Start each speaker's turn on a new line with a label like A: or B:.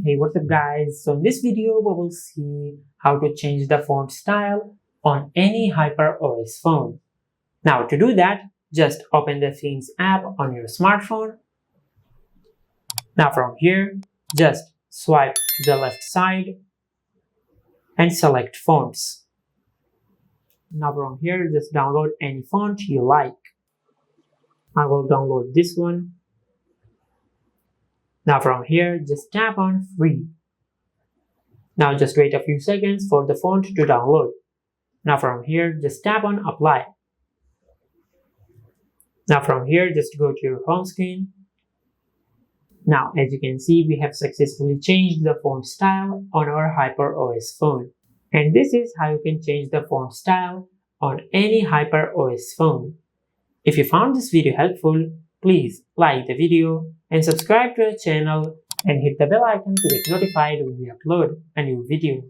A: Hey, what's up guys? So in this video we will see how to change the font style on any HyperOS phone. Now to do that, just open the Themes app on your smartphone. Now from here, just swipe to the left side and select Fonts. Now from here, just download any font you like. I will download this one. Now from here, just tap on Free. Now just wait a few seconds for the font to download. Now from here, just tap on Apply. Now from here, just go to your home screen. Now as you can see, we have successfully changed the font style on our HyperOS phone. And this is how you can change the font style on any HyperOS phone. If you found this video helpful, please like the video and subscribe to our channel and hit the bell icon to get notified when we upload a new video.